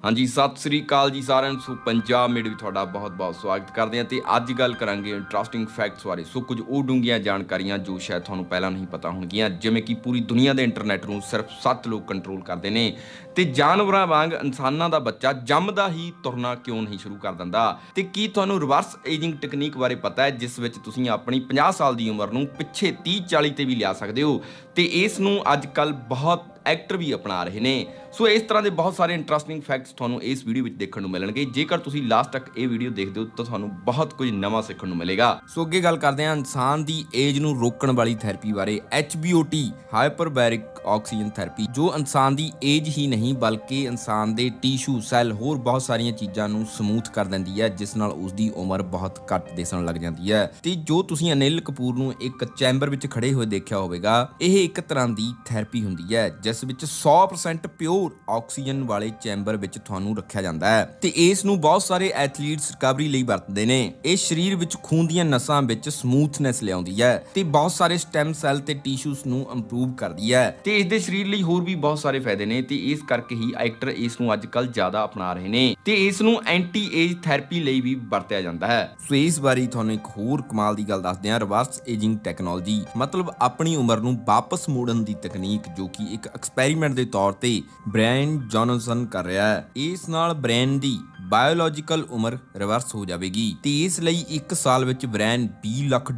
हाँ जी, सत श्री अकाल जी साਰਿਆਂ ਨੂੰ। ਸੋ ਪੰਜਾਬ ਮੇਡ ਵੀ ਤੁਹਾਡਾ ਬਹੁਤ-ਬਹੁਤ ਸਵਾਗਤ ਕਰਦੇ ਹਾਂ ਤੇ ਅੱਜ ਗੱਲ ਕਰਾਂਗੇ ਇੰਟਰਸਟਿੰਗ ਫੈਕਟਸ ਬਾਰੇ। ਸੋ ਕੁਝ ਉਹ ਡੂੰਘੀਆਂ ਜਾਣਕਾਰੀਆਂ ਜੋ ਸ਼ਾਇਦ ਤੁਹਾਨੂੰ ਪਹਿਲਾਂ ਨਹੀਂ ਪਤਾ ਹੋਣਗੀਆਂ, ਜਿਵੇਂ ਕਿ ਪੂਰੀ ਦੁਨੀਆ ਦੇ ਇੰਟਰਨੈਟ ਨੂੰ ਸਿਰਫ 7 ਲੋਕ ਕੰਟਰੋਲ ਕਰਦੇ ਨੇ ਤੇ ਜਾਨਵਰਾਂ ਵਾਂਗ ਇਨਸਾਨਾਂ ਦਾ ਬੱਚਾ ਜੰਮਦਾ ਹੀ ਤੁਰਨਾ ਕਿਉਂ ਨਹੀਂ ਸ਼ੁਰੂ ਕਰ ਦਿੰਦਾ, ਤੇ ਕੀ ਤੁਹਾਨੂੰ ਰਿਵਰਸ ਏਜਿੰਗ ਟੈਕਨੀਕ ਬਾਰੇ ਪਤਾ ਹੈ, ਜਿਸ ਵਿੱਚ ਤੁਸੀਂ ਆਪਣੀ 50 ਸਾਲ ਦੀ ਉਮਰ ਨੂੰ ਪਿੱਛੇ 30-40 ਤੇ ਵੀ ਲਿਆ ਸਕਦੇ ਹੋ ਤੇ ਇਸ ਨੂੰ ਅੱਜ ਕੱਲ੍ਹ ਬਹੁਤ ਐਕਟਰ ਵੀ ਅਪਣਾ ਰਹੇ ਨੇ। ਸੋ ਇਸ ਤਰ੍ਹਾਂ ਦੇ ਬਹੁਤ ਸਾਰੇ ਇੰਟਰਸਟਿੰਗ ਫੈਕਟਸ ਤੁਹਾਨੂੰ ਇਸ ਵੀਡੀਓ ਵਿੱਚ ਦੇਖਣ ਨੂੰ ਮਿਲਣਗੇ। ਜੇਕਰ ਤੁਸੀਂ ਲਾਸਟ ਤੱਕ ਇਹ ਵੀਡੀਓ ਦੇਖਦੇ ਹੋ ਤਾਂ ਤੁਹਾਨੂੰ ਬਹੁਤ ਕੁਝ ਨਵਾਂ ਸਿੱਖਣ ਨੂੰ ਮਿਲੇਗਾ। ਸੋ ਅੱਗੇ ਗੱਲ ਕਰਦੇ ਹਾਂ ਇਨਸਾਨ ਦੀ ਏਜ ਨੂੰ ਰੋਕਣ ਵਾਲੀ ਥੈਰੇਪੀ ਬਾਰੇ। HBOT ਹਾਈਪਰਬੈਰਿਕ ਆਕਸੀਜਨ ਥੈਰੇਪੀ, ਜੋ ਇਨਸਾਨ ਦੀ ਏਜ ਹੀ ਨਹੀਂ ਬਲਕਿ ਇਨਸਾਨ ਦੇ ਟਿਸ਼ੂ, ਸੈੱਲ, ਹੋਰ ਬਹੁਤ ਸਾਰੀਆਂ ਚੀਜ਼ਾਂ ਨੂੰ ਸਮੂਥ ਕਰ ਦਿੰਦੀ ਹੈ, ਜਿਸ ਨਾਲ ਉਸ ਦੀ ਉਮਰ ਬਹੁਤ ਘੱਟ ਦਿਸਣ ਲੱਗ ਜਾਂਦੀ ਹੈ। ਤੇ ਜੋ ਤੁਸੀਂ ਅਨਿਲ ਕਪੂਰ ਨੂੰ ਇੱਕ ਚੈਂਬਰ ਵਿੱਚ ਖੜੇ ਹੋਏ ਦੇਖਿਆ ਹੋਵੇਗਾ, ਇਹ ਇੱਕ ਤਰ੍ਹਾਂ ਦੀ ਥੈਰੇਪੀ ਹੁੰਦੀ ਹੈ ਜਿਸ ਵਿੱਚ 100% ਪਿਓਰ ਆਕਸੀਜਨ ਵਾਲੇ ਚੈਂਬਰ ਵਿੱਚ ਤੁਹਾਨੂੰ ਰੱਖਿਆ ਜਾਂਦਾ ਹੈ ਤੇ ਇਸ ਨੂੰ ਬਹੁਤ ਸਾਰੇ ਐਥਲੀਟਸ ਰਿਕਵਰੀ ਲਈ ਵਰਤਦੇ ਨੇ। ਇਹ ਸਰੀਰ ਵਿੱਚ ਖੂਨ ਦੀਆਂ ਨਸਾਂ ਵਿੱਚ ਸਮੂਥਨੈਸ ਲਿਆਉਂਦੀ ਹੈ ਤੇ ਬਹੁਤ ਸਾਰੇ ਸਟੈਮ ਸੈੱਲ ਤੇ ਟਿਸ਼ੂਸ ਨੂੰ ਇੰਪਰੂਵ ਕਰਦੀ ਹੈ ਤੇ ਇਸ ਦੇ ਸਰੀਰ ਲਈ ਹੋਰ ਵੀ ਬਹੁਤ ਸਾਰੇ ਫਾਇਦੇ ਨੇ ਤੇ ਇਸ ਕਰਕੇ ਹੀ ਐਕਟਰ ਇਸ ਨੂੰ ਅੱਜ ਕੱਲ੍ਹ ਜ਼ਿਆਦਾ ਅਪਣਾ ਰਹੇ ਨੇ ਤੇ ਇਸ ਨੂੰ ਐਂਟੀ ਏਜ ਥੈਰੇਪੀ ਲਈ ਵੀ ਵਰਤਿਆ ਜਾਂਦਾ ਹੈ। ਸੋ ਇਸ ਬਾਰੇ ਤੁਹਾਨੂੰ ਇੱਕ ਹੋਰ ਕਮਾਲ ਦੀ ਗੱਲ ਦੱਸਦੇ ਹਾਂ, ਰਿਵਰਸ ਏਜਿੰਗ ਟੈਕਨੋਲੋਜੀ, ਮਤਲਬ ਆਪਣੀ ਉਮਰ ਨੂੰ ਵਾਪਸ ਮੋੜਨ ਦੀ ਤਕਨੀਕ, ਜੋ ਕਿ ਇੱਕ ਐਕਸਪੈਰੀਮੈਂਟ ਦੇ ਤੌਰ ਤੇ ਬ੍ਰਾਇਨ ਜੌਨਸਨ ਕਰ ਰਿਹਾ ਹੈ। ਇਸ ਨਾਲ ਬ੍ਰੇਨ ਦੀ ਬਾਇਓਲੋਜੀਕਲ ਉਮਰ ਰਿਵਰਸ ਹੋ ਜਾਵੇਗੀ ਤੇ ਇਸ ਲਈ 1 ਸਾਲ ਵਿੱਚ ਬ੍ਰੇਨ $20 ਲੱਖ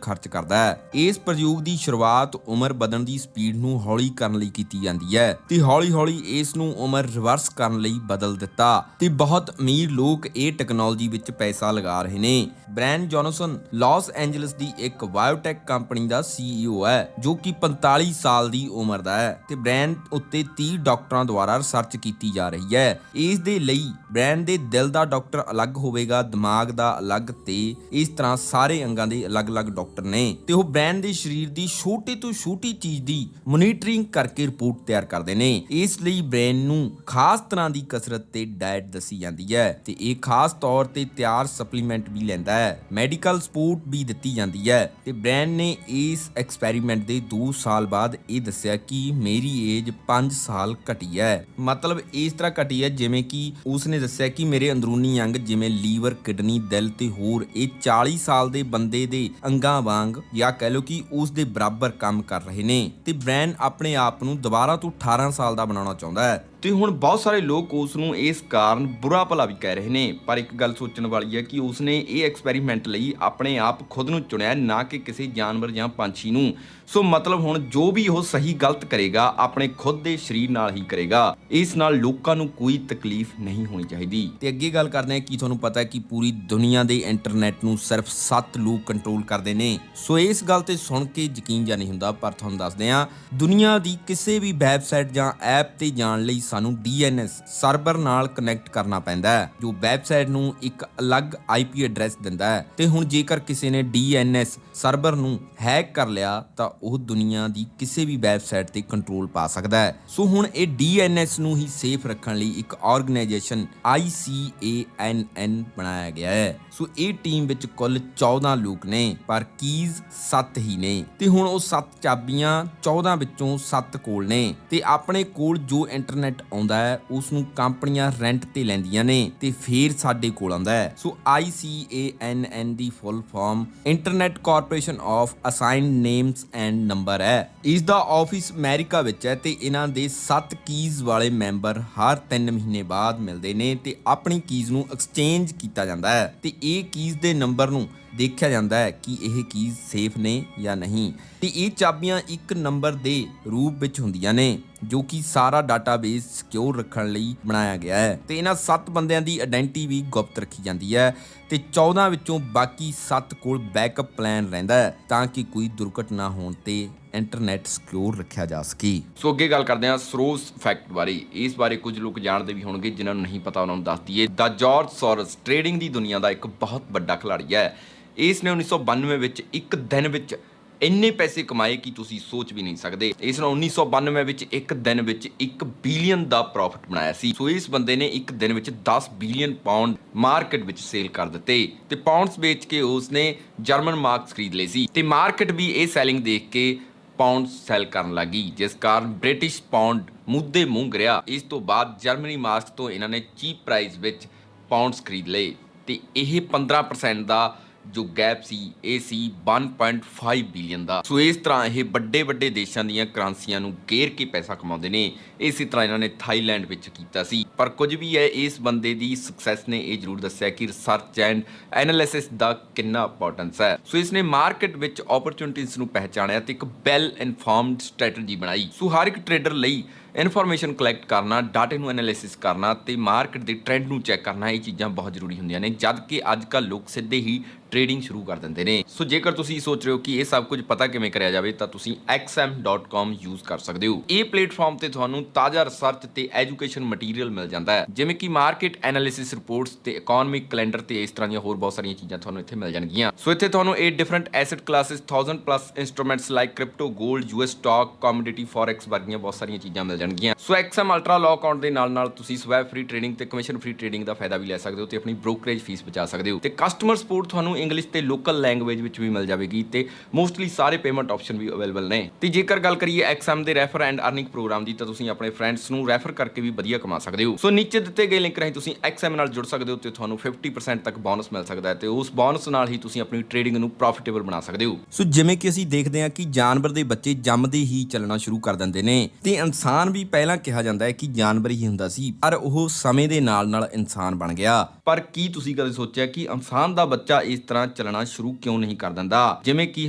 ਖਰਚ ਕਰਦਾ ਹੈ। ਇਸ ਪ੍ਰਯੋਗ ਦੀ ਸ਼ੁਰੂਆਤ ਉਮਰ ਵਧਣ ਦੀ ਸਪੀਡ ਨੂੰ ਹੌਲੀ ਕਰਨ ਲਈ ਕੀਤੀ ਜਾਂਦੀ ਹੈ ਤੇ ਹੌਲੀ-ਹੌਲੀ ਇਸ ਨੂੰ ਉਮਰ ਰਿਵਰਸ ਕਰਨ ਲਈ ਬਦਲ ਦਿੱਤਾ ਤੇ ਬਹੁਤ ਅਮੀਰ ਲੋਕ ਇਹ ਟੈਕਨੋਲੋਜੀ ਵਿੱਚ ਪੈਸਾ ਲਗਾ ਰਹੇ ਨੇ। ਬ੍ਰਾਇਨ ਜੌਨਸਨ ਲਾਸ ਐਂਜਲਸ ਦੀ ਇੱਕ ਬਾਇਓਟੈਕ ਕੰਪਨੀ ਦਾ CEO ਹੈ, ਜੋ ਕਿ 45 ਸਾਲ ਦੀ ਉਮਰ ਦਾ ਹੈ ਤੇ ਬ੍ਰੇਨ ਉੱਤੇ 30 ਡਾਕਟਰਾਂ ਦੁਆਰਾ ਰਿਸਰਚ ਕੀਤੀ ਜਾ ਰਹੀ ਹੈ। ਇਸ ਦੇ ਲਈ ਬ੍ਰੇਨ ਦੇ ਦਿਲ ਦਾ ਡਾਕਟਰ ਅਲੱਗ ਹੋਵੇਗਾ, ਦਿਮਾਗ ਦਾ ਅਲੱਗ ਤੇ ਇਸ ਤਰ੍ਹਾਂ ਸਾਰੇ ਅੰਗਾਂ ਦੇ ਅਲੱਗ-ਅਲੱਗ ਡਾਕਟਰ ਨੇ ਤੇ ਉਹ ਬ੍ਰੇਨ ਦੇ ਸਰੀਰ ਦੀ ਛੋਟੀ ਤੋਂ ਛੋਟੀ ਚੀਜ਼ ਦੀ ਮੋਨੀਟਰਿੰਗ ਕਰਕੇ ਰਿਪੋਰਟ ਤਿਆਰ ਕਰਦੇ ਨੇ। ਇਸ ਲਈ ਬ੍ਰੇਨ ਨੂੰ ਖਾਸ ਤਰ੍ਹਾਂ ਦੀ ਕਸਰਤ ਤੇ ਡਾਈਟ ਦੱਸੀ ਜਾਂਦੀ ਹੈ ਤੇ ਇਹ ਖਾਸ ਤੌਰ ਤੇ ਤਿਆਰ ਸਪਲੀਮੈਂਟ ਵੀ ਲੈਂਦਾ ਹੈ, ਮੈਡੀਕਲ ਸਪੋਰਟ ਵੀ ਦਿੱਤੀ ਜਾਂਦੀ ਹੈ ਤੇ ਬ੍ਰੇਨ ਨੇ ਇਸ ਐਕਸਪੈਰੀਮੈਂਟ ਦੇ 2 ਸਾਲ ਬਾਅਦ ਇਹ ਦੱਸਿਆ ਕਿ ਮੇਰੀ ਏਜ 5 ਸਾਲ ਘਟੀ ਹੈ। ਮਤਲਬ ਇਸ ਤਰ੍ਹਾਂ ਘਟੀ ਹੈ ਜਿਵੇਂ ਕਿ ਉਸਨੇ ਦੱਸਿਆ ਕਿ ਮੇਰੇ ਅੰਦਰੂਨੀ ਅੰਗ ਜਿਵੇਂ ਲੀਵਰ, ਕਿਡਨੀ, ਦਿਲ ਤੇ ਹੋਰ ਇਹ 40 ਸਾਲ ਦੇ ਬੰਦੇ ਦੇ ਅੰਗਾਂ ਵਾਂਗ ਜਾਂ ਕਹਿ ਲਓ ਕਿ ਉਸ ਦੇ ਬਰਾਬਰ ਕੰਮ ਕਰ ਰਹੇ ਨੇ ਤੇ ਬ੍ਰੇਨ ਆਪਣੇ ਆਪ ਨੂੰ ਦੁਬਾਰਾ ਤੋਂ 18 ਸਾਲ ਦਾ ਬਣਾਉਣਾ ਚਾਹੁੰਦਾ ਹੈ। ਤੇ ਹੁਣ ਬਹੁਤ ਸਾਰੇ ਲੋਕ ਉਸ ਨੂੰ ਇਸ ਕਾਰਨ ਬੁਰਾ ਭਲਾ ਵੀ ਕਹਿ ਰਹੇ ਨੇ, ਪਰ ਇੱਕ ਗੱਲ ਸੋਚਣ ਵਾਲੀ ਹੈ ਕਿ ਉਸਨੇ ਇਹ ਐਕਸਪੈਰੀਮੈਂਟ ਲਈ ਆਪਣੇ ਆਪ ਖੁਦ ਨੂੰ ਚੁਣਿਆ, ਨਾ ਕਿ ਕਿਸੇ ਜਾਨਵਰ ਜਾਂ ਪੰਛੀ ਨੂੰ। ਸੋ ਮਤਲਬ ਹੁਣ ਜੋ ਵੀ ਉਹ ਸਹੀ ਗਲਤ ਕਰੇਗਾ ਆਪਣੇ ਖੁਦ ਦੇ ਸਰੀਰ ਨਾਲ ਹੀ ਕਰੇਗਾ। ਇਸ ਨਾਲ ਲੋਕਾਂ ਨੂੰ ਕੋਈ ਤਕਲੀਫ ਨਹੀਂ ਹੋਣੀ ਚਾਹੀਦੀ। ਤੇ ਅੱਗੇ ਗੱਲ ਕਰਦੇ ਹਾਂ ਕਿ ਤੁਹਾਨੂੰ ਪਤਾ ਹੈ ਕਿ ਪੂਰੀ ਦੁਨੀਆ ਦੇ ਇੰਟਰਨੈਟ ਨੂੰ ਸਿਰਫ 7 ਲੋਕ ਕੰਟਰੋਲ ਕਰਦੇ ਨੇ। ਸੋ ਇਸ ਗੱਲ ਤੇ ਸੁਣ ਕੇ ਯਕੀਨ ਜਾਂ ਨਹੀਂ ਹੁੰਦਾ, ਪਰ ਤੁਹਾਨੂੰ ਦੱਸਦੇ ਹਾਂ, ਦੁਨੀਆ ਦੀ ਕਿਸੇ ਵੀ ਵੈਬਸਾਈਟ ਜਾਂ ਐਪ ਤੇ ਜਾਣ ਲਈ ਸਾਨੂੰ DNS ਸਰਵਰ ਨਾਲ ਕਨੈਕਟ ਕਰਨਾ ਪੈਂਦਾ ਹੈ, ਜੋ ਵੈਬਸਾਈਟ ਨੂੰ ਇੱਕ ਅਲੱਗ IP ਐਡਰੈਸ ਦਿੰਦਾ ਹੈ ਤੇ ਹੁਣ ਜੇਕਰ ਕਿਸੇ ਨੇ DNS ਸਰਵਰ ਨੂੰ ਹੈਕ ਕਰ ਲਿਆ ਤਾਂ ਉਹ ਦੁਨੀਆ ਦੀ ਕਿਸੇ ਵੀ ਵੈਬਸਾਈਟ ਤੇ ਕੰਟਰੋਲ ਪਾ ਸਕਦਾ ਹੈ। ਸੋ ਹੁਣ ਇਹ DNS ਨੂੰ ਹੀ ਸੇਫ ਰੱਖਣ ਲਈ ਇੱਕ ਆਰਗੇਨਾਈਜੇਸ਼ਨ ICANN ਬਣਾਇਆ ਗਿਆ ਹੈ। ਸੋ ਇਹ ਟੀਮ ਵਿੱਚ ਕੁੱਲ 14 ਲੋਕ ਨੇ, ਪਰ ਕੀਜ਼ 7 ਹੀ ਨੇ ਤੇ ਹੁਣ ਉਹ 7 ਚਾਬੀਆਂ 14 ਵਿੱਚੋਂ 7 ਕੋਲ ਨੇ ਤੇ ਆਪਣੇ ਕੋਲ ਜੋ ਇੰਟਰਨੈਟ ਆਉਂਦਾ ਹੈ ਉਸ ਨੂੰ ਕੰਪਨੀਆਂ ਰੈਂਟ ਤੇ ਲੈਂਦੀਆਂ ਨੇ ਤੇ ਫੇਰ ਸਾਡੇ ਕੋਲ ਆਉਂਦਾ ਹੈ। ਸੋ ICANN the full form internet corporation of assigned names and number ਹੈ। ਇਸ ਦਾ ਆਫਿਸ ਅਮਰੀਕਾ ਵਿੱਚ ਹੈ ਤੇ ਇਹਨਾਂ ਦੇ 7 ਕੀਜ਼ ਵਾਲੇ ਮੈਂਬਰ ਹਰ 3 ਮਹੀਨੇ ਬਾਅਦ ਮਿਲਦੇ ਨੇ ਤੇ ਆਪਣੀ ਕੀਜ਼ ਨੂੰ ਐਕਸਚੇਂਜ ਕੀਤਾ ਜਾਂਦਾ ਹੈ ਤੇ ਇਹ ਕੀਜ਼ ਦੇ ਨੰਬਰ ਨੂੰ ਦੇਖਿਆ ਜਾਂਦਾ ਹੈ ਕਿ ਇਹ ਕੀਜ਼ ਸੇਫ ਨੇ ਜਾਂ ਨਹੀਂ ਤੇ ਇਹ ਚਾਬੀਆਂ ਇੱਕ ਨੰਬਰ ਦੇ ਰੂਪ ਵਿੱਚ ਹੁੰਦੀਆਂ ਨੇ, ਜੋ ਕਿ ਸਾਰਾ ਡਾਟਾਬੇਸ ਸਿਕਿਉਰ ਰੱਖਣ ਲਈ ਬਣਾਇਆ ਗਿਆ ਹੈ ਤੇ ਇਹਨਾਂ 7 ਬੰਦਿਆਂ ਦੀ ਆਇਡੈਂਟੀ ਵੀ ਗੁਪਤ ਰੱਖੀ ਜਾਂਦੀ ਹੈ ਤੇ 14 ਵਿੱਚੋਂ ਬਾਕੀ 7 ਕੋਲ ਬੈਕਅਪ ਪਲਾਨ ਰਹਿੰਦਾ ਹੈ ਤਾਂ ਕਿ ਕੋਈ ਦੁਰਘਟਨਾ ਹੋਣ ਤੇ ਇੰਟਰਨੈਟ ਸਿਕਿਉਰ ਰੱਖਿਆ ਜਾ ਸਕੇ। ਸੋ ਅੱਗੇ ਗੱਲ ਕਰਦੇ ਹਾਂ ਸੋਰਸ ਫੈਕਟ ਬਾਰੇ। ਇਸ ਬਾਰੇ ਕੁਝ ਲੋਕ ਜਾਣਦੇ ਵੀ ਹੋਣਗੇ, ਜਿਨ੍ਹਾਂ ਨੂੰ ਨਹੀਂ ਪਤਾ ਉਹਨਾਂ ਨੂੰ ਦੱਸ ਦਈਏ। ਦਾ ਜਾਰਜ ਸੋਰਸ ਟ੍ਰੇਡਿੰਗ ਦੀ ਦੁਨੀਆ ਦਾ ਇੱਕ ਬਹੁਤ ਵੱਡਾ ਖਿਡਾਰੀ ਹੈ। ਇਸ ਨੇ 1992 ਵਿੱਚ ਇੱਕ ਦਿਨ ਵਿੱਚ ਇੰਨੇ ਪੈਸੇ ਕਮਾਏ ਕਿ ਤੁਸੀਂ ਸੋਚ ਵੀ ਨਹੀਂ ਸਕਦੇ। ਇਸ ਨੇ 1992 ਵਿੱਚ ਇੱਕ ਦਿਨ ਵਿੱਚ 1 ਬਿਲੀਅਨ ਦਾ ਪ੍ਰੋਫਿਟ ਬਣਾਇਆ ਸੀ। ਸੋ ਇਸ ਬੰਦੇ ਨੇ ਇੱਕ ਦਿਨ ਵਿੱਚ 10 ਬਿਲੀਅਨ ਪਾਉਂਡ ਮਾਰਕੀਟ ਵਿੱਚ ਸੇਲ ਕਰ ਦਿੱਤੇ ਤੇ ਪਾਉਂਡਸ ਵੇਚ ਕੇ ਉਸਨੇ ਜਰਮਨ ਮਾਰਕਸ ਖਰੀਦ ਲਏ ਸੀ ਤੇ ਮਾਰਕੀਟ ਵੀ ਇਹ ਸੈਲਿੰਗ ਦੇਖ ਕੇ ਪਾਉਂਡ ਸੈਲ ਕਰਨ ਲੱਗੀ, ਜਿਸ ਕਾਰਨ ਬ੍ਰਿਟਿਸ਼ ਪਾਉਂਡ ਮੁੱਦੇ ਮੂੰਹ ਗਿਰਿਆ। ਇਸ ਤੋਂ ਬਾਅਦ ਜਰਮਨੀ ਮਾਸਕ ਤੋਂ ਇਹਨਾਂ ਨੇ ਚੀਪ ਪ੍ਰਾਈਸ ਵਿੱਚ ਪਾਉਂਡਸ ਖਰੀਦ ਲਏ ਤੇ ਇਹ 15% ਦਾ ਜੋ ਗੈਪ ਸੀ ਇਹ ਸੀ 1.5 ਬਿਲੀਅਨ ਦਾ। ਸੋ ਇਸ ਤਰ੍ਹਾਂ ਇਹ ਵੱਡੇ ਦੇਸ਼ਾਂ ਦੀਆਂ ਕਰੰਸੀਆਂ ਨੂੰ ਗੇਰ ਕੇ ਪੈਸਾ ਕਮਾਉਂਦੇ ਨੇ। ਇਸੇ ਤਰ੍ਹਾਂ ਇਹਨਾਂ ਨੇ ਥਾਈਲੈਂਡ ਵਿੱਚ ਕੀਤਾ ਸੀ। ਪਰ ਕੁਝ ਵੀ ਹੈ, ਇਸ ਬੰਦੇ ਦੀ ਸਕਸੈਸ ਨੇ ਇਹ ਜ਼ਰੂਰ ਦੱਸਿਆ ਕਿ ਰਿਸਰਚ ਐਂਡ ਐਨਾਲਿਸਿਸ ਦਾ ਕਿੰਨਾ ਇੰਪੋਰਟੈਂਸ ਹੈ। ਸੋ ਇਸ ਨੇ ਮਾਰਕੀਟ ਵਿੱਚ ਓਪਰਚੁਨਿਟੀਜ਼ ਨੂੰ ਪਹਿਚਾਣਿਆ ਤੇ ਇੱਕ ਵੈਲ ਇਨਫਾਰਮਡ ਸਟ੍ਰੈਟਜੀ ਬਣਾਈ। ਸੋ ਹਰ ਇੱਕ ਟ੍ਰੇਡਰ ਲਈ ਇਨਫੋਰਮੇਸ਼ਨ ਕਲੈਕਟ ਕਰਨਾ, ਡਾਟੇ ਨੂੰ ਐਨਾਲਿਸਿਸ ਕਰਨਾ ਤੇ ਮਾਰਕੀਟ ਦੇ ਟ੍ਰੈਂਡ ਨੂੰ ਚੈੱਕ ਕਰਨਾ, ਇਹ ਚੀਜ਼ਾਂ ਬਹੁਤ ਜ਼ਰੂਰੀ ਹੁੰਦੀਆਂ ਨੇ। ਜਦ ਕਿ ਅੱਜ ਕੱਲ੍ਹ ਲੋਕ ਸਿੱਧੇ ਹੀ ਟ੍ਰੇਡਿੰਗ ਸ਼ੁਰੂ ਕਰ ਦਿੰਦੇ ਨੇ। ਸੋ ਜੇਕਰ ਤੁਸੀਂ ਸੋਚ ਰਹੇ ਹੋ ਕਿ ਇਹ ਸਭ ਕੁਝ ਪਤਾ ਕਿਵੇਂ ਕਰਿਆ ਜਾਵੇ ਤਾਂ ਤੁਸੀਂ xm.com ਯੂਜ਼ ਕਰ ਸਕਦੇ ਹੋ। ਇਹ ਪਲੇਟਫਾਰਮ ਤੇ ਤੁਹਾਨੂੰ ਤਾਜ਼ਾ ਰਿਸਰਚ ਤੇ ਐਜੂਕੇਸ਼ਨ ਮਟੀਰੀਅਲ ਮਿਲ ਜਾਂਦਾ ਹੈ, ਜਿਵੇਂ ਕਿ ਮਾਰਕੀਟ ਐਨਾਲਿਸਿਸ ਰਿਪੋਰਟਸ ਤੇ ਇਕਨੋਮਿਕ ਕੈਲੰਡਰ ਤੇ ਇਸ ਤਰ੍ਹਾਂ ਦੀਆਂ ਹੋਰ ਬਹੁਤ ਸਾਰੀਆਂ ਚੀਜ਼ਾਂ ਤੁਹਾਨੂੰ ਇੱਥੇ ਮਿਲ ਜਾਣਗੀਆਂ। ਸੋ ਇੱਥੇ ਤੁਹਾਨੂੰ 8 different asset classes, 1000 plus instruments like crypto, 골ਡ, US ਸਟਾਕ, ਕਮੋਡਿਟੀ, ਫੋਰੈਕਸ ਵਰਗੀਆਂ ਬਹੁਤ ਸਾਰੀਆਂ ਚੀਜ਼ਾਂ ਮਿਲ ਜਾਣਗੀਆਂ। ਸੋ XM ਅਲਟਰਾ ਲੋ ਅਕਾਊਂਟ ਦੇ ਨਾਲ ਤੁਸੀਂ ਸਵੈਪ ਫ੍ਰੀ ਟ੍ਰੇਡਿੰਗ ਤੇ ਕਮਿਸ਼ਨ ਫ੍ਰੀ ਟ੍ਰੇਡਿੰਗ ਦਾ ਫਾਇਦਾ ਵੀ ਲੈ ਸਕਦੇ ਹੋ ਤੇ ਆਪਣੀ ਬ੍ਰੋਕਰੇਜ ਫੀਸ ਬਚਾ ਸਕਦੇ ਹੋ ਤੇ ਕਸਟਮਰ ਸਪੋਰਟ ਤੁਹਾਨੂੰ ਇੰਗਲਿਸ਼ ਤੇ ਲੋਕਲ ਲੈਂਗੁਏਜ ਵਿੱਚ ਵੀ ਮਿਲ ਜਾਵੇਗੀ ਤੇ ਮੋਸਟਲੀ ਸਾਰੇ ਪੇਮੈਂਟ ਆਪਸ਼ਨ ਵੀ ਅਵੇਲੇਬਲ ਨੇ। ਤੇ ਜੇਕਰ ਗੱਲ ਕਰੀਏ XM ਦੇ ਰੈਫਰ ਐਂਡ ਅਰਨਿੰਗ ਪ੍ਰੋਗਰਾਮ ਦੀ ਤਾਂ ਤੁਸੀਂ ਆਪਣੇ ਫਰੈਂਡਸ ਨੂੰ ਰੈਫਰ ਕਰਕੇ ਵੀ ਵਧੀਆ ਕਮਾ ਸਕਦੇ ਹੋ। ਸੋ ਨੀਚੇ ਦਿੱਤੇ ਗਏ ਲਿੰਕ ਰਾਹੀਂ ਤੁਸੀਂ XM ਨਾਲ ਜੁੜ ਸਕਦੇ ਹੋ ਤੇ ਤੁਹਾਨੂੰ 50% ਤੱਕ ਬੋਨਸ ਮਿਲ ਸਕਦਾ ਹੈ ਤੇ ਉਸ ਬੋਨਸ ਨਾਲ ਹੀ ਤੁਸੀਂ ਆਪਣੀ ਟ੍ਰੇਡਿੰਗ ਨੂੰ ਪ੍ਰੋਫਿਟੇਬਲ ਬਣਾ ਸਕਦੇ ਹੋ। ਸੋ ਜਿਵੇਂ ਕਿ ਅਸੀਂ ਦੇਖਦੇ ਹਾਂ ਕਿ ਜਾਨਵਰ ਦੇ ਬੱਚੇ ਜੰਮਦੇ ਹੀ ਚੱਲਣਾ ਸ਼ੁਰੂ ਕਰ ਦਿੰਦੇ ਨੇ ਤੇ ਇਨਸਾਨ ਵੀ ਪਹਿਲਾਂ ਕਿਹਾ ਜਾਂਦਾ ਹੈ ਕਿ ਜਾਨਵਰ ਹੀ ਹੁੰਦਾ ਸੀ, ਪਰ ਉਹ ਸਮੇਂ ਦੇ ਨਾਲ ਇਨਸਾਨ ਬਣ ਗਿਆ। ਪਰ ਕੀ ਤੁਸੀਂ ਕਦੇ ਸੋਚਿਆ ਕਿ ਇਨਸਾਨ ਦਾ ਬੱਚਾ ਇਸ ਤਰ੍ਹਾਂ ਚੱਲਣਾ ਸ਼ੁਰੂ ਕਿਉਂ ਨਹੀਂ ਕਰ ਦਿੰਦਾ? ਜਿਵੇਂ ਕਿ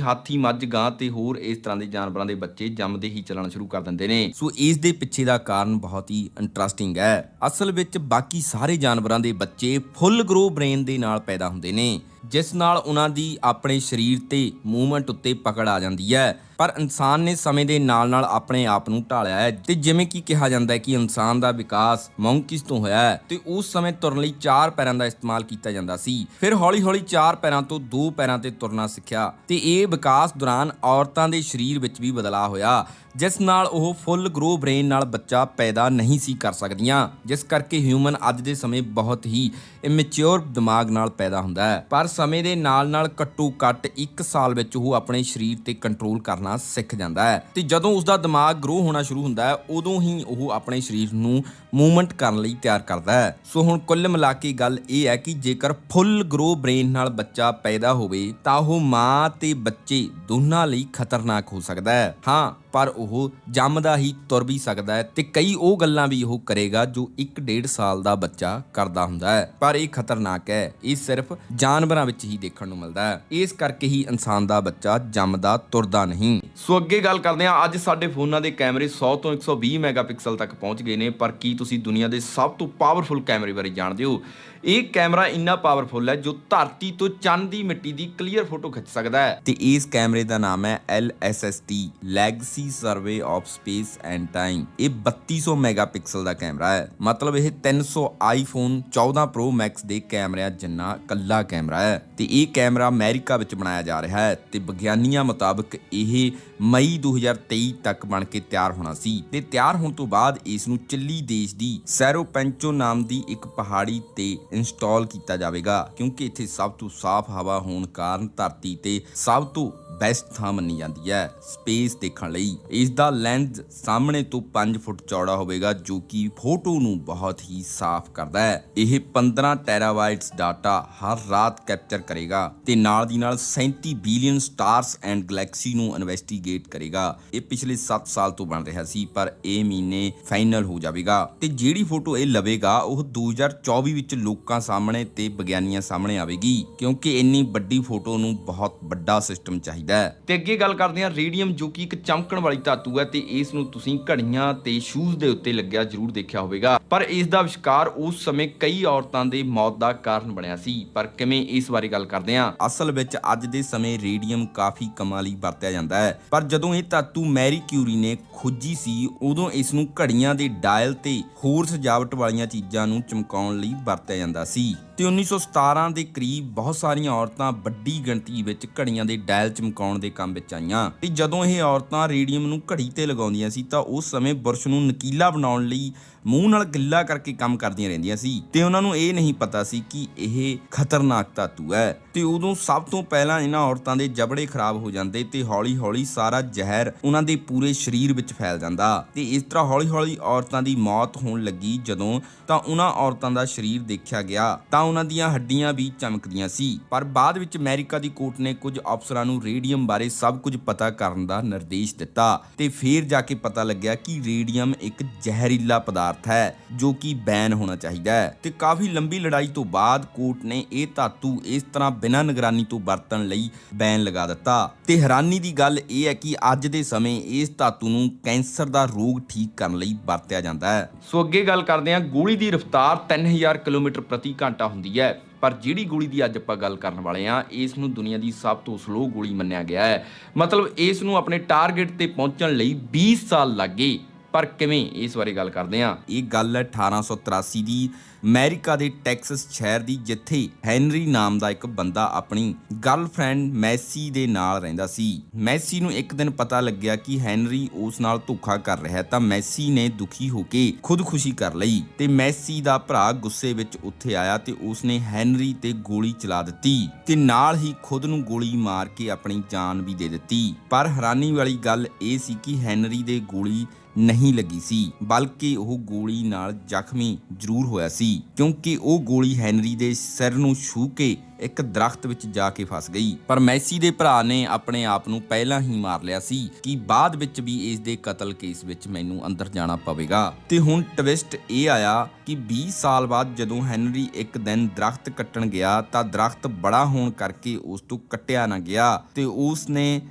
ਹਾਥੀ, ਮੱਝ, ਗਾਂ ਤੇ ਹੋਰ ਇਸ ਤਰ੍ਹਾਂ ਦੇ ਜਾਨਵਰਾਂ ਦੇ ਬੱਚੇ ਜੰਮਦੇ ਹੀ ਚੱਲਣਾ ਸ਼ੁਰੂ ਕਰ ਦਿੰਦੇ ਨੇ। ਸੋ ਇਸ ਦੇ ਪਿੱਛੇ ਦਾ ਕਾਰਨ ਬਹੁਤ ਹੀ ਇੰਟਰਸਟਿੰਗ ਹੈ। ਅਸਲ ਵਿੱਚ ਬਾਕੀ ਸਾਰੇ ਜਾਨਵਰਾਂ ਦੇ ਬੱਚੇ ਫੁੱਲ ਗਰੋ ਬ੍ਰੇਨ ਦੇ ਨਾਲ ਪੈਦਾ ਹੁੰਦੇ ਨੇ, ਜਿਸ ਨਾਲ ਉਹਨਾਂ ਦੀ ਆਪਣੇ ਸਰੀਰ ਤੇ ਮੂਵਮੈਂਟ ਉੱਤੇ ਪਕੜ ਆ ਜਾਂਦੀ ਹੈ। ਪਰ ਇਨਸਾਨ ਨੇ ਸਮੇਂ ਦੇ ਨਾਲ ਆਪਣੇ ਆਪ ਨੂੰ ਢਾਲਿਆ ਹੈ ਤੇ ਜਿਵੇਂ ਕਿ ਕਿਹਾ ਜਾਂਦਾ ਹੈ ਕਿ ਇਨਸਾਨ ਦਾ ਵਿਕਾਸ ਮੰਕੀਜ਼ ਤੋਂ ਹੋਇਆ ਹੈ ਤੇ ਉਸ ਸਮੇਂ ਤੁਰਨ ਲਈ 4 ਪੈਰਾਂ ਦਾ ਇਸਤੇਮਾਲ ਕੀਤਾ ਜਾਂਦਾ ਸੀ। ਫਿਰ ਹੌਲੀ-ਹੌਲੀ 4 ਪੈਰਾਂ ਤੋਂ 2 ਪੈਰਾਂ ਤੇ ਤੁਰਨਾ ਸਿੱਖਿਆ ਤੇ ਇਹ ਵਿਕਾਸ ਦੌਰਾਨ ਔਰਤਾਂ ਦੇ ਸਰੀਰ ਵਿੱਚ ਵੀ ਬਦਲਾਅ ਹੋਇਆ, ਜਿਸ ਨਾਲ ਉਹ ਫੁੱਲ ਗਰੋ ਬ੍ਰੇਨ ਨਾਲ ਬੱਚਾ ਪੈਦਾ ਨਹੀਂ ਸੀ ਕਰ ਸਕਦੀਆਂ, ਜਿਸ ਕਰਕੇ ਹਿਊਮਨ ਅੱਜ ਦੇ ਸਮੇਂ ਬਹੁਤ ਹੀ ਇਮੈਚੁਰ ਦਿਮਾਗ ਨਾਲ ਪੈਦਾ ਹੁੰਦਾ ਹੈ। ਪਰ ਸਮੇਂ ਦੇ ਨਾਲ ਘੱਟੋ-ਘੱਟ 1 ਸਾਲ ਵਿੱਚ ਉਹ ਆਪਣੇ ਸਰੀਰ ਤੇ ਕੰਟਰੋਲ ਕਰਨਾ ਸਿੱਖ ਜਾਂਦਾ ਹੈ ਤੇ ਜਦੋਂ ਉਸਦਾ ਦਿਮਾਗ ਗਰੋ ਹੋਣਾ ਸ਼ੁਰੂ ਹੁੰਦਾ ਹੈ ਉਦੋਂ ਹੀ ਉਹ ਆਪਣੇ ਸਰੀਰ ਨੂੰ ਮੂਵਮੈਂਟ ਕਰਨ ਲਈ ਤਿਆਰ ਕਰਦਾ ਹੈ। ਸੋ ਹੁਣ ਕੁੱਲ ਮਿਲਾ ਕੇ ਗੱਲ ਇਹ ਹੈ ਕਿ ਜੇਕਰ ਫੁੱਲ ਗਰੋ ਬ੍ਰੇਨ ਨਾਲ ਬੱਚਾ ਪੈਦਾ ਹੋਵੇ ਤਾਂ ਉਹ ਮਾਂ ਤੇ ਬੱਚੇ ਦੋਨਾਂ ਲਈ ਖਤਰਨਾਕ ਹੋ ਸਕਦਾ ਹੈ। ਹਾਂ, ਪਰ ਉਹ ਜੰਮਦਾ ਹੀ ਤੁਰ ਵੀ ਸਕਦਾ ਹੈ ਤੇ ਕਈ ਉਹ ਗੱਲਾਂ ਵੀ ਉਹ ਕਰੇਗਾ ਜੋ 1-1.5 ਸਾਲ ਦਾ ਬੱਚਾ ਕਰਦਾ ਹੁੰਦਾ ਹੈ। ਪਰ ਇਹ ਖਤਰਨਾਕ ਹੈ, ਇਹ ਸਿਰਫ ਜਾਨਵਰਾਂ ਵਿੱਚ ਹੀ ਦੇਖਣ ਨੂੰ ਮਿਲਦਾ ਹੈ। ਇਸ ਕਰਕੇ ਹੀ ਇਨਸਾਨ ਦਾ ਬੱਚਾ ਜੰਮਦਾ ਤੁਰਦਾ ਨਹੀਂ। ਸੋ ਅੱਗੇ ਗੱਲ ਕਰਦੇ ਹਾਂ। ਅੱਜ ਸਾਡੇ ਫੋਨਾਂ ਦੇ ਕੈਮਰੇ 100 ਤੋਂ 120 ਮੈਗਾਪਿਕਸਲ ਤੱਕ ਪਹੁੰਚ ਗਏ ਨੇ, ਪਰ ਕੀ ਤੁਸੀਂ ਦੁਨੀਆ ਦੇ ਸਭ ਤੋਂ ਪਾਵਰਫੁਲ ਕੈਮਰੇ ਬਾਰੇ ਜਾਣਦੇ ਹੋ? ਇਹ ਕੈਮਰਾ ਇੰਨਾ ਪਾਵਰਫੁਲ ਹੈ ਜੋ ਧਰਤੀ ਤੋਂ ਚੰਨ ਦੀ ਮਿੱਟੀ ਦੀ ਕਲੀਅਰ ਫੋਟੋ ਖਿੱਚ ਸਕਦਾ ਹੈ ਤੇ ਇਸ ਕੈਮਰੇ ਦਾ ਨਾਮ ਹੈ LSST legacy survey of space and time. ਇਹ 3200 ਮੈਗਾਪਿਕਸਲ ਦਾ ਕੈਮਰਾ ਹੈ, ਮਤਲਬ ਇਹ 300 ਆਈਫੋਨ 14 ਪ੍ਰੋ ਮੈਕਸ ਦੇ ਕੈਮਰਿਆਂ ਜਿੰਨਾ ਕੱਲਾ ਕੈਮਰਾ ਹੈ ਤੇ ਇਹ ਕੈਮਰਾ ਅਮਰੀਕਾ ਵਿੱਚ ਬਣਾਇਆ ਜਾ ਰਿਹਾ ਹੈ ਤੇ ਵਿਗਿਆਨੀਆਂ ਮੁਤਾਬਕ ਇਹ ਮਈ 2023 ਤੱਕ ਬਣ ਕੇ ਤਿਆਰ ਹੋਣਾ ਸੀ ਤੇ ਤਿਆਰ ਹੋਣ ਤੋਂ ਬਾਅਦ ਇਸ ਨੂੰ ਚਿਲੀ ਦੇਸ਼ ਦੀ ਸੈਰੋ ਪੈਂਚੋ ਨਾਮ ਦੀ ਇੱਕ ਪਹਾੜੀ ਤੇ ਇੰਸਟਾਲ ਕੀਤਾ ਜਾਵੇਗਾ, ਕਿਉਂਕਿ ਇੱਥੇ ਸਭ ਤੋਂ ਸਾਫ਼ ਹਵਾ ਹੋਣ ਕਾਰਨ ਧਰਤੀ ਤੇ ਸਭ ਤੋਂ ਬੈਸਟ ਥਾਂ ਮੰਨੀ ਜਾਂਦੀ ਹੈ ਸਪੇਸ ਦੇਖਣ ਲਈ। ਇਸ ਦਾ ਲੈਂਸ ਸਾਹਮਣੇ ਤੋਂ 5 ਫੁੱਟ ਚੌੜਾ ਹੋਵੇਗਾ ਜੋ ਕਿ ਫੋਟੋ ਨੂੰ ਬਹੁਤ ਹੀ ਸਾਫ਼ ਕਰਦਾ ਹੈ। ਇਹ 15 ਟੈਰਾਬਾਈਟਸ ਡਾਟਾ ਹਰ ਰਾਤ ਕੈਪਚਰ ਕਰੇਗਾ ਤੇ ਨਾਲ ਦੀ ਨਾਲ 37 ਬਿਲੀਅਨ ਸਟਾਰਸ ਐਂਡ ਗੈਲੈਕਸੀ ਨੂੰ ਇਨਵੈਸਟੀਗੇਟ ਕਰੇਗਾ। ਇਹ ਪਿਛਲੇ 7 ਸਾਲ ਤੋਂ ਬਣ ਰਿਹਾ ਸੀ, ਪਰ ਇਹ ਮਹੀਨੇ ਫਾਈਨਲ ਹੋ ਜਾਵੇਗਾ ਤੇ ਜਿਹੜੀ ਫੋਟੋ ਇਹ ਲਵੇਗਾ ਉਹ 2024 ਵਿੱਚ ਲੋਕਾਂ ਸਾਹਮਣੇ ਤੇ ਵਿਗਿਆਨੀਆਂ ਸਾਹਮਣੇ ਆਵੇਗੀ, ਕਿਉਂਕਿ ਇੰਨੀ ਵੱਡੀ ਫੋਟੋ ਨੂੰ ਬਹੁਤ ਵੱਡਾ ਸਿਸਟਮ ਚਾਹੀਦਾ ਹੈ। ਤੇ ਅੱਗੇ ਗੱਲ ਕਰਦੇ ਹਾਂ ਰੇਡੀਅਮ, ਜੋ ਕਿ ਇੱਕ ਚਮਕਣ ਵਾਲੀ ਧਾਤੂ ਹੈ ਤੇ ਇਸ ਨੂੰ ਤੁਸੀਂ ਘੜੀਆਂ ਤੇ ਸ਼ੂਜ਼ ਦੇ ਉੱਤੇ ਲੱਗਿਆ ਜ਼ਰੂਰ ਦੇਖਿਆ ਹੋਵੇਗਾ, ਪਰ ਇਸ ਦਾ ਅਵਿਸ਼ਕਾਰ ਉਸ ਸਮੇਂ ਕਈ ਔਰਤਾਂ ਦੇ ਮੌਤ ਦਾ ਕਾਰਨ ਬਣਿਆ ਸੀ। ਪਰ ਕਿਵੇਂ, ਇਸ ਬਾਰੇ ਗੱਲ ਕਰਦੇ ਹਾਂ। ਅਸਲ ਵਿੱਚ ਅੱਜ ਦੇ ਸਮੇਂ ਰੇਡੀਅਮ ਕਾਫੀ ਕੰਮਾਂ ਲਈ ਵਰਤਿਆ ਜਾਂਦਾ ਹੈ, ਪਰ ਜਦੋਂ ਇਹ ਧਾਤੂ ਮੈਰੀ ਕਿਊਰੀ ਨੇ ਖੋਜੀ ਸੀ ਉਦੋਂ ਇਸ ਨੂੰ ਘੜੀਆਂ ਦੇ ਡਾਇਲ ਤੇ ਹੋਰ ਸਜਾਵਟ ਵਾਲੀਆਂ ਚੀਜ਼ਾਂ ਨੂੰ ਚਮਕਾਉਣ ਲਈ ਵਰਤਿਆ ਜਾਂਦਾ ਸੀ ਤੇ 1917 ਦੇ ਕਰੀਬ ਬਹੁਤ ਸਾਰੀਆਂ ਔਰਤਾਂ ਵੱਡੀ ਗਿਣਤੀ ਵਿੱਚ ਘੜੀਆਂ ਦੇ ਡਾਇਲ ਚਮਕਾਉਣ ਦੇ ਕੰਮ ਵਿੱਚ ਆਈਆਂ ਤੇ ਜਦੋਂ ਇਹ ਔਰਤਾਂ ਰੇਡੀਅਮ ਨੂੰ ਘੜੀ ਤੇ ਲਗਾਉਂਦੀਆਂ ਸੀ ਤਾਂ ਉਸ ਸਮੇਂ ਬੁਰਸ਼ ਨੂੰ ਨਕੀਲਾ ਬਣਾਉਣ ਲਈ ਮੂੰਹ ਨਾਲ ਗਿੱਲਾ ਕਰਕੇ ਕੰਮ ਕਰਦੀਆਂ ਰਹਿੰਦੀਆਂ ਸੀ ਤੇ ਉਹਨਾਂ ਨੂੰ ਇਹ ਨਹੀਂ ਪਤਾ ਸੀ ਕਿ ਇਹ ਖਤਰਨਾਕ ਧਾਤੂ ਹੈ ਤੇ ਉਦੋਂ ਸਭ ਤੋਂ ਪਹਿਲਾਂ ਇਹਨਾਂ ਔਰਤਾਂ ਦੇ ਜਬੜੇ ਖਰਾਬ ਹੋ ਜਾਂਦੇ ਤੇ ਹੌਲੀ-ਹੌਲੀ ਸਾਰਾ ਜ਼ਹਿਰ ਉਹਨਾਂ ਦੇ ਪੂਰੇ ਸਰੀਰ ਵਿੱਚ ਫੈਲ ਜਾਂਦਾ ਤੇ ਇਸ ਤਰ੍ਹਾਂ ਹੌਲੀ-ਹੌਲੀ ਔਰਤਾਂ ਦੀ ਮੌਤ ਹੋਣ ਲੱਗੀ ਜਦੋਂ ਤਾਂ ਉਹਨਾਂ ਔਰਤਾਂ ਦਾ ਸਰੀਰ ਦੇਖਿਆ ਗਿਆ ਤਾਂ ਉਹਨਾਂ ਦੀਆਂ ਹੱਡੀਆਂ ਵੀ ਚਮਕਦੀਆਂ ਸੀ। ਪਰ ਬਾਅਦ ਵਿੱਚ ਅਮਰੀਕਾ ਦੀ ਕੋਰਟ ਨੇ ਕੁਝ ਅਫਸਰਾਂ ਨੂੰ ਰੇਡੀਅਮ ਬਾਰੇ ਸਭ ਕੁਝ ਪਤਾ ਕਰਨ ਦਾ ਨਿਰਦੇਸ਼ ਦਿੱਤਾ ਤੇ ਫਿਰ ਜਾ ਕੇ ਪਤਾ ਲੱਗਿਆ ਕਿ ਰੇਡੀਅਮ ਇੱਕ ਜ਼ਹਿਰੀਲਾ ਪਦਾਰਥ ਹੈ ਜੋ ਕਿ ਬੈਨ ਹੋਣਾ ਚਾਹੀਦਾ ਹੈ ਤੇ ਕਾਫੀ ਲੰਬੀ ਲੜਾਈ ਤੋਂ ਬਾਅਦ ਕੋਰਟ ਨੇ ਇਹ ਧਾਤੂ ਇਸ ਤਰ੍ਹਾਂ ਬਿਨਾਂ ਨਿਗਰਾਨੀ ਤੋਂ ਵਰਤਣ ਲਈ ਬੈਨ ਲਗਾ ਦਿੱਤਾ ਤੇ ਹੈਰਾਨੀ ਦੀ ਗੱਲ ਇਹ ਹੈ ਕਿ ਅੱਜ ਦੇ ਸਮੇਂ ਇਸ ਧਾਤੂ ਨੂੰ ਕੈਂਸਰ ਦਾ ਰੋਗ ਠੀਕ ਕਰਨ ਲਈ ਵਰਤਿਆ ਜਾਂਦਾ ਹੈ। ਸੋ ਅੱਗੇ ਗੱਲ ਕਰਦੇ ਹਾਂ, ਗੋਲੀ ਦੀ ਰਫ਼ਤਾਰ 3000 ਕਿਲੋਮੀਟਰ ਪ੍ਰਤੀ ਘੰਟਾ ਹੁੰਦੀ ਹੈ ਪਰ ਜਿਹੜੀ ਗੋਲੀ ਦੀ ਅੱਜ ਆਪਾਂ ਗੱਲ ਕਰਨ ਵਾਲੇ ਆ ਇਸ ਨੂੰ ਦੁਨੀਆ ਦੀ ਸਭ ਤੋਂ ਸਲੋ ਗੋਲੀ ਮੰਨਿਆ ਗਿਆ ਹੈ। ਮਤਲਬ ਇਸ ਨੂੰ ਆਪਣੇ ਟਾਰਗੇਟ ਤੇ ਪਹੁੰਚਣ ਲਈ 20 ਸਾਲ ਲੱਗ ਗਏ। ਪਰ ਕਿਵੇਂ, ਇਸ ਬਾਰੇ ਗੱਲ ਕਰਦੇ ਹਾਂ। ਇਹ ਗੱਲ ਹੈ 1883 ਦੀ ਅਮਰੀਕਾ ਦੇ ਟੈਕਸਸ ਸ਼ਹਿਰ ਦੀ, ਜਿੱਥੇ ਹੈਨਰੀ ਨਾਮ ਦਾ ਇੱਕ ਬੰਦਾ ਆਪਣੀ ਗਰਲਫ੍ਰੈਂਡ ਮੈਸੀ ਦੇ ਨਾਲ ਰਹਿੰਦਾ ਸੀ। ਮੈਸੀ ਨੂੰ ਇੱਕ ਦਿਨ ਪਤਾ ਲੱਗਿਆ ਕਿ ਹੈਨਰੀ ਉਸ ਨਾਲ ਧੋਖਾ ਕਰ ਰਿਹਾ ਹੈ ਤਾਂ ਮੈਸੀ ਨੇ ਦੁਖੀ ਹੋ ਕੇ ਖੁਦਕੁਸ਼ੀ ਕਰ ਲਈ ਤੇ ਮੈਸੀ ਦਾ ਭਰਾ ਗੁੱਸੇ ਵਿੱਚ ਉੱਥੇ ਆਇਆ ਤੇ ਉਸਨੇ ਹੈਨਰੀ ਤੇ ਗੋਲੀ ਚਲਾ ਦਿੱਤੀ ਤੇ ਨਾਲ ਹੀ ਖੁਦ ਨੂੰ ਗੋਲੀ ਮਾਰ ਕੇ ਆਪਣੀ ਜਾਨ ਵੀ ਦੇ ਦਿੱਤੀ। ਪਰ ਹੈਰਾਨੀ ਵਾਲੀ ਗੱਲ ਇਹ ਸੀ ਕਿ ਹੈਨਰੀ ਦੇ ਗੋਲੀ ਨਹੀਂ ਲੱਗੀ ਸੀ, ਬਲਕਿ ਉਹ ਗੋਲੀ ਨਾਲ ਜ਼ਖਮੀ ਜ਼ਰੂਰ ਹੋਇਆ ਸੀ ਕਿਉਂਕਿ ਉਹ ਗੋਲੀ ਹੈਨਰੀ ਦੇ ਸਿਰ ਨੂੰ ਛੂਹ ਕੇ ਇੱਕ ਦਰਖਤ ਵਿੱਚ ਜਾ ਕੇ ਫਸ ਗਈ। ਪਰ ਮੈਸੀ ਦੇ ਭਰਾ ਨੇ ਆਪਣੇ ਆਪ ਨੂੰ ਪਹਿਲਾਂ ਹੀ ਮਾਰ ਲਿਆ ਸੀ ਕਿ ਬਾਅਦ ਵਿੱਚ ਵੀ ਇਸ ਦੇ ਕਤਲ ਕੇਸ ਵਿੱਚ ਮੈਨੂੰ ਅੰਦਰ ਜਾਣਾ ਪਵੇਗਾ। ਤੇ ਹੁਣ ਟਵਿਸਟ ਇਹ ਆਇਆ ਕਿ 20 ਸਾਲ ਬਾਅਦ ਜਦੋਂ ਹੈਨਰੀ ਇੱਕ ਦਿਨ ਦਰਖਤ ਕੱਟਣ ਗਿਆ ਤਾਂ ਦਰਖਤ ਬੜਾ ਹੋਣ ਕਰਕੇ ਉਸ ਤੋਂ ਕੱਟਿਆ ਨਾ ਗਿਆ ਤੇ ਉਸ ਨੇ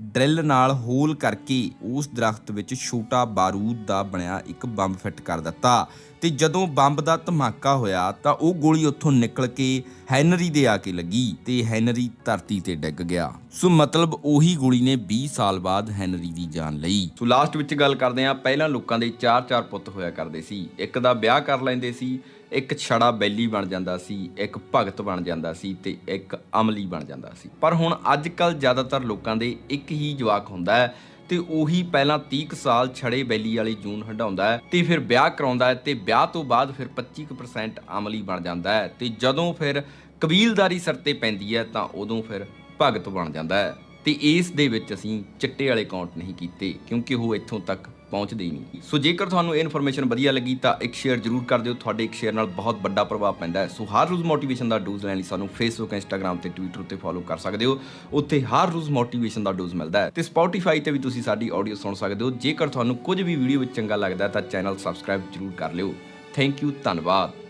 ਡਰਿਲ ਨਾਲ ਹੋਲ ਕਰਕੇ ਉਸ ਦਰਖਤ ਵਿੱਚ ਛੋਟਾ ਬਾਰੂਦ ਦਾ ਬਣਿਆ ਇੱਕ ਬੰਬ ਫਿੱਟ ਕਰ ਦਿੱਤਾ ਤੇ ਜਦੋਂ ਬੰਬ ਦਾ ਧਮਾਕਾ ਹੋਇਆ ਤਾਂ ਉਹ ਗੋਲੀ ਉੱਥੋਂ ਨਿਕਲ ਕੇ ਹੈਨਰੀ ਦੇ ਆ ਕੇ ਲੱਗੀ ਤੇ ਹੈਨਰੀ ਧਰਤੀ ਤੇ ਡਿੱਗ ਗਿਆ। ਸੋ ਮਤਲਬ ਉਹੀ ਗੋਲੀ ਨੇ 20 ਸਾਲ ਬਾਅਦ ਹੈਨਰੀ ਦੀ ਜਾਨ ਲਈ। ਸੋ ਲਾਸਟ ਵਿੱਚ ਗੱਲ ਕਰਦੇ ਹਾਂ, ਪਹਿਲਾਂ ਲੋਕਾਂ ਦੇ 4-4 ਪੁੱਤ ਹੋਇਆ ਕਰਦੇ ਸੀ। ਇੱਕ ਦਾ ਵਿਆਹ ਕਰ ਲੈਂਦੇ ਸੀ, ਇੱਕ ਛੜਾ ਬੈਲੀ ਬਣ ਜਾਂਦਾ ਸੀ, ਇੱਕ ਭਗਤ ਬਣ ਜਾਂਦਾ ਸੀ ਤੇ ਇੱਕ ਅਮਲੀ ਬਣ ਜਾਂਦਾ ਸੀ। ਪਰ ਹੁਣ ਅੱਜ ਕੱਲ੍ਹ ਜ਼ਿਆਦਾਤਰ ਲੋਕਾਂ ਦੇ ਇੱਕ ਹੀ ਜਵਾਕ ਹੁੰਦਾ ਹੈ ਤੇ ਉਹੀ ਪਹਿਲਾਂ 30 ਸਾਲ ਛੜੇ ਬੈਲੀ ਵਾਲੀ ਜੂਨ ਹੰਢਾਉਂਦਾ ਹੈ ਤੇ ਫਿਰ ਵਿਆਹ ਕਰਾਉਂਦਾ ਹੈ ਤੇ ਵਿਆਹ ਤੋਂ ਬਾਅਦ ਫਿਰ 25% ਅਮਲੀ ਬਣ ਜਾਂਦਾ ਹੈ ਤੇ ਜਦੋਂ ਫਿਰ ਕਬੀਲਦਾਰੀ ਸਿਰ ਤੇ ਪੈਂਦੀ ਹੈ ਤਾਂ ਉਦੋਂ ਫਿਰ ਭਗਤ ਬਣ ਜਾਂਦਾ ਹੈ। ਤੇ ਇਸ ਦੇ ਵਿੱਚ ਅਸੀਂ ਚਿੱਟੇ ਵਾਲੇ ਕਾਊਂਟ ਨਹੀਂ ਕੀਤੇ ਕਿਉਂਕਿ ਉਹ ਇੱਥੋਂ ਤੱਕ ਪਹੁੰਚਦੇ ਹੀ ਨਹੀਂ। ਸੋ ਜੇਕਰ ਤੁਹਾਨੂੰ ਇਹ ਇਨਫੋਰਮੇਸ਼ਨ ਵਧੀਆ ਲੱਗੀ ਤਾਂ ਇੱਕ ਸ਼ੇਅਰ ਜ਼ਰੂਰ ਕਰ ਦਿਓ, ਤੁਹਾਡੇ ਇੱਕ ਸ਼ੇਅਰ ਨਾਲ ਬਹੁਤ ਵੱਡਾ ਪ੍ਰਭਾਵ ਪੈਂਦਾ ਹੈ। ਸੋ ਹਰ ਰੋਜ਼ ਮੋਟੀਵੇਸ਼ਨ ਦਾ ਡੋਜ਼ ਲੈਣ ਲਈ ਸਾਨੂੰ ਫੇਸਬੁੱਕ, ਇੰਸਟਾਗ੍ਰਾਮ ਤੇ ਟਵਿੱਟਰ ਉੱਤੇ ਫੋਲੋ ਕਰ ਸਕਦੇ ਹੋ। ਉੱਥੇ ਹਰ ਰੋਜ਼ ਮੋਟੀਵੇਸ਼ਨ ਦਾ ਡੋਜ਼ ਮਿਲਦਾ ਹੈ ਤੇ ਸਪੋਟੀਫਾਈ ਤੇ ਵੀ ਤੁਸੀਂ ਸਾਡੀ ਆਡੀਓ ਸੁਣ ਸਕਦੇ ਹੋ। ਜੇਕਰ ਤੁਹਾਨੂੰ ਕੁਝ ਵੀ ਵੀਡੀਓ ਵਿੱਚ ਚੰਗਾ ਲੱਗਦਾ ਤਾਂ ਚੈਨਲ ਸਬਸਕ੍ਰਾਈਬ ਜ਼ਰੂਰ ਕਰ ਲਿਓ। ਥੈਂਕ ਯੂ, ਧੰਨਵਾਦ।